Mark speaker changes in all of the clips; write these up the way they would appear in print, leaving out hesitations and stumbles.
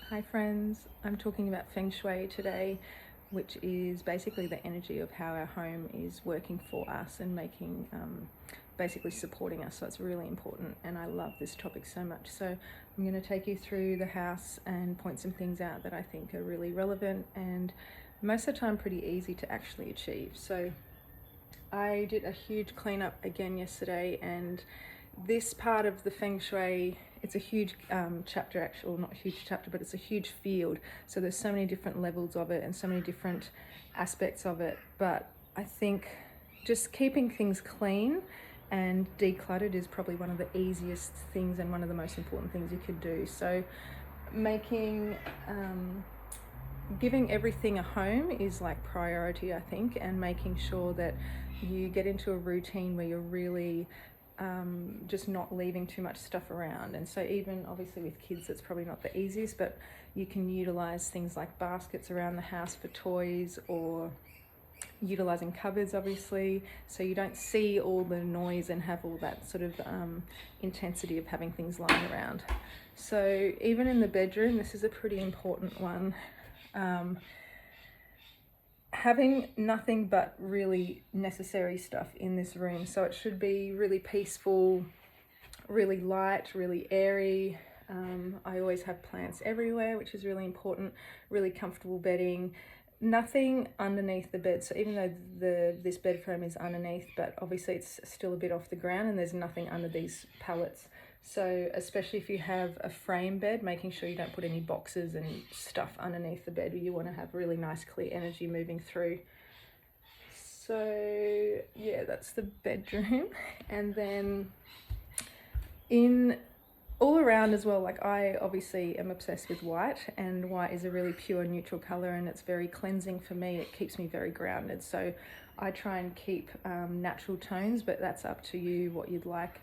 Speaker 1: Hi friends, I'm talking about feng shui today, which is basically the energy of how our home is working for us and making, basically supporting us. So it's really important, and I love this topic so much. So I'm going to take you through the house and point some things out that I think are really relevant and most of the time pretty easy to actually achieve. So I did a huge cleanup again yesterday, and this part of the feng shui, it's a huge chapter, actually, well, not a huge chapter, but it's a huge field. So there's so many different levels of it and so many different aspects of it. But I think just keeping things clean and decluttered is probably one of the easiest things and one of the most important things you could do. So making giving everything a home is like priority, I think, and making sure that you get into a routine where you're really just not leaving too much stuff around. And so even obviously with kids, it's probably not the easiest, but you can utilize things like baskets around the house for toys, or utilizing cupboards, obviously, so you don't see all the noise and have all that sort of intensity of having things lying around. So even in the bedroom, this is a pretty important one. Having nothing but really necessary stuff in this room. So it should be really peaceful, really light, really airy. I always have plants everywhere, which is really important. Really comfortable bedding. Nothing underneath the bed. So even though this bed frame is underneath, but obviously it's still a bit off the ground, and there's nothing under these pallets. So especially if you have a frame bed, making sure you don't put any boxes and stuff underneath the bed. You want to have really nice clear energy moving through. So yeah, that's the bedroom. And then in all around as well, like I obviously am obsessed with white, and white is a really pure neutral color, and it's very cleansing for me. It keeps me very grounded. So I try and keep natural tones, but that's up to you what you'd like.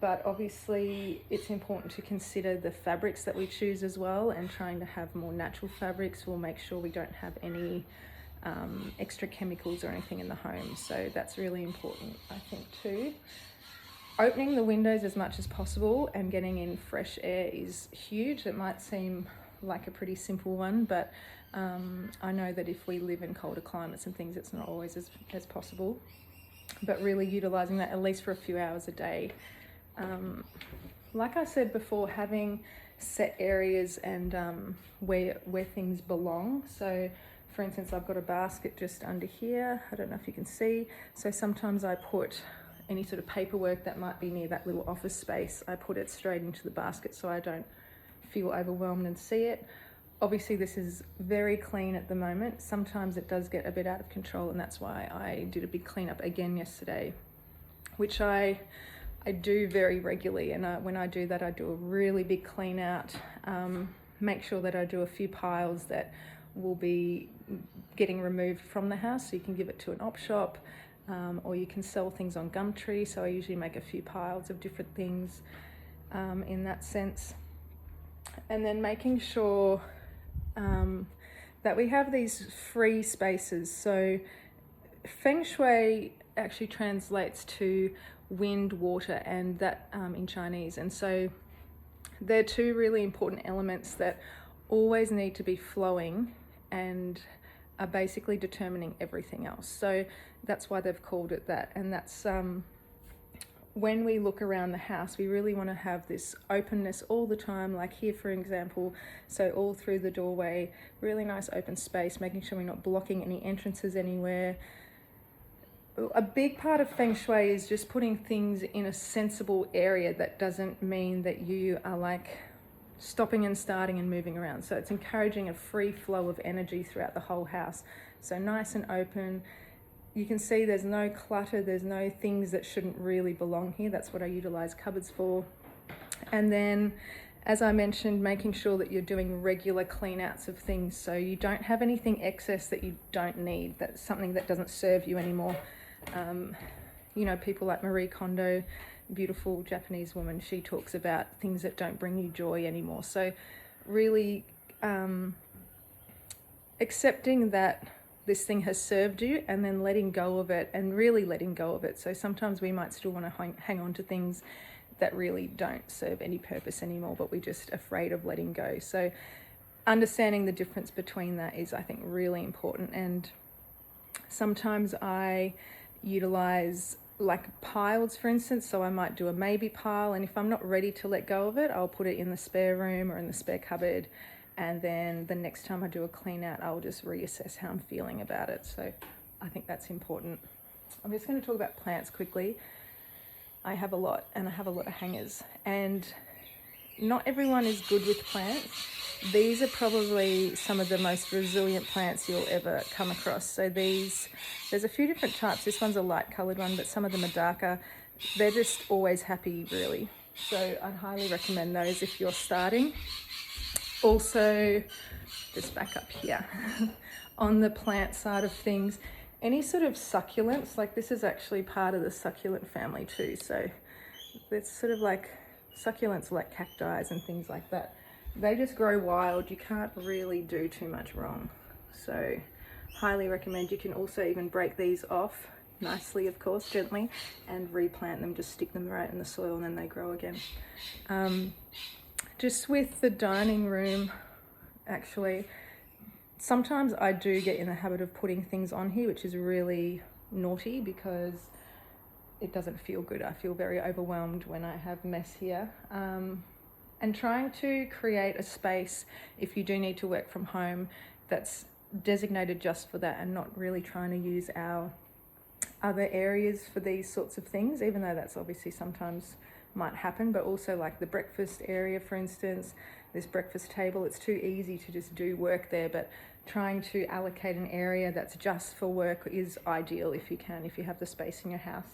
Speaker 1: But obviously it's important to consider the fabrics that we choose as well, and trying to have more natural fabrics will make sure we don't have any extra chemicals or anything in the home. So that's really important, I think, too. Opening the windows as much as possible and getting in fresh air is huge. It might seem like a pretty simple one, but I know that if we live in colder climates and things, it's not always as possible. But really utilizing that at least for a few hours a day. Like I said before, having set areas and where things belong. So for instance, I've got a basket just under here. I don't know if you can see. So sometimes I put any sort of paperwork that might be near that little office space, I put it straight into the basket so I don't feel overwhelmed and see it. Obviously this is very clean at the moment. Sometimes it does get a bit out of control, and that's why I did a big cleanup again yesterday, which I do very regularly. And when I do that, I do a really big clean out, make sure that I do a few piles that will be getting removed from the house, so you can give it to an op shop, or you can sell things on Gumtree. So I usually make a few piles of different things in that sense. And then making sure that we have these free spaces. So feng shui actually translates to wind, water, and that in Chinese. And so they're two really important elements that always need to be flowing and are basically determining everything else. So that's why they've called it that. And that's when we look around the house, we really want to have this openness all the time, like here for example. So all through the doorway, really nice open space, making sure we're not blocking any entrances anywhere. A big part of feng shui is just putting things in a sensible area. That doesn't mean that you are like stopping and starting and moving around. So it's encouraging a free flow of energy throughout the whole house. So nice and open. You can see there's no clutter, there's no things that shouldn't really belong here. That's what I utilize cupboards for. And then, as I mentioned, making sure that you're doing regular clean outs of things, so you don't have anything excess that you don't need, that's something that doesn't serve you anymore. You know, people like Marie Kondo, beautiful Japanese woman, she talks about things that don't bring you joy anymore. So really accepting that this thing has served you, and then letting go of it, and really letting go of it. So sometimes we might still want to hang on to things that really don't serve any purpose anymore, but we're just afraid of letting go. So understanding the difference between that is, I think, really important. And sometimes I utilize like piles, for instance. So I might do a maybe pile, and if I'm not ready to let go of it, I'll put it in the spare room or in the spare cupboard, and then the next time I do a clean out, I'll just reassess how I'm feeling about it. So I think that's important. I'm just going to talk about plants quickly. I have a lot, and I have a lot of hangers, and not everyone is good with plants. These are probably some of the most resilient plants you'll ever come across. So there's a few different types. This one's a light coloured one, but some of them are darker. They're just always happy, really. So I'd highly recommend those if you're starting. Also, just back up here, on the plant side of things, any sort of succulents, like this is actually part of the succulent family too. So it's sort of like succulents like cacti and things like that. They just grow wild. You can't really do too much wrong. So highly recommend. You can also even break these off nicely, of course, gently, and replant them. Just stick them right in the soil and then they grow again. Just with the dining room, actually, sometimes I do get in the habit of putting things on here, which is really naughty because it doesn't feel good. I feel very overwhelmed when I have mess here. And trying to create a space, if you do need to work from home, that's designated just for that, and not really trying to use our other areas for these sorts of things, even though that's obviously sometimes might happen. But also like the breakfast area, for instance, this breakfast table, it's too easy to just do work there, but trying to allocate an area that's just for work is ideal if you can, if you have the space in your house.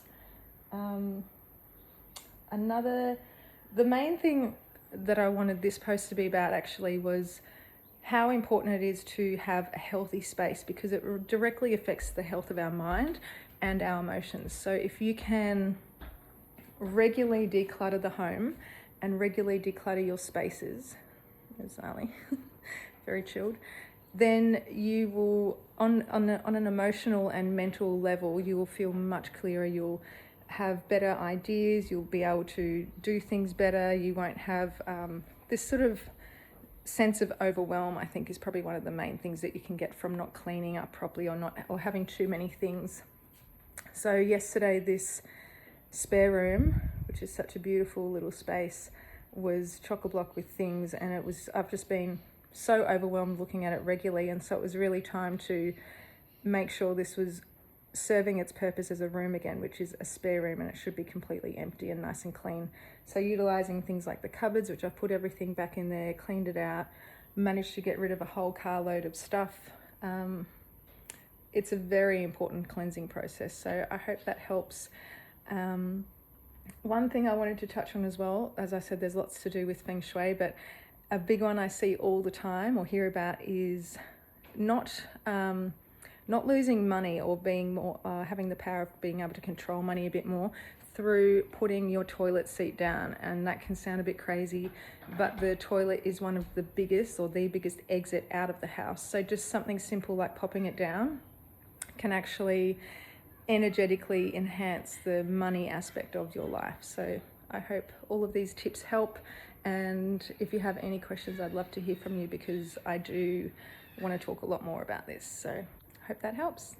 Speaker 1: The main thing that I wanted this post to be about actually was how important it is to have a healthy space, because it directly affects the health of our mind and our emotions. So if you can regularly declutter the home and regularly declutter your spaces, there's Ali, very chilled, then you will, on an emotional and mental level, you will feel much clearer. You'll have better ideas, you'll be able to do things better, you won't have this sort of sense of overwhelm. I think is probably one of the main things that you can get from not cleaning up properly or having too many things. So yesterday, this spare room, which is such a beautiful little space, was chock-a-block with things, and I've just been so overwhelmed looking at it regularly, and so it was really time to make sure this was serving its purpose as a room again, which is a spare room, and it should be completely empty and nice and clean. So utilizing things like the cupboards, which I've put everything back in there, cleaned it out, managed to get rid of a whole carload of stuff. It's a very important cleansing process, so I hope that helps. One thing I wanted to touch on as well, as I said, there's lots to do with feng shui, but a big one I see all the time or hear about is not losing money, or being more having the power of being able to control money a bit more through putting your toilet seat down. And that can sound a bit crazy, but the toilet is one of the biggest, or the biggest, exit out of the house. So just something simple like popping it down can actually energetically enhance the money aspect of your life. So I hope all of these tips help, and if you have any questions, I'd love to hear from you, because I do want to talk a lot more about this. So I hope that helps.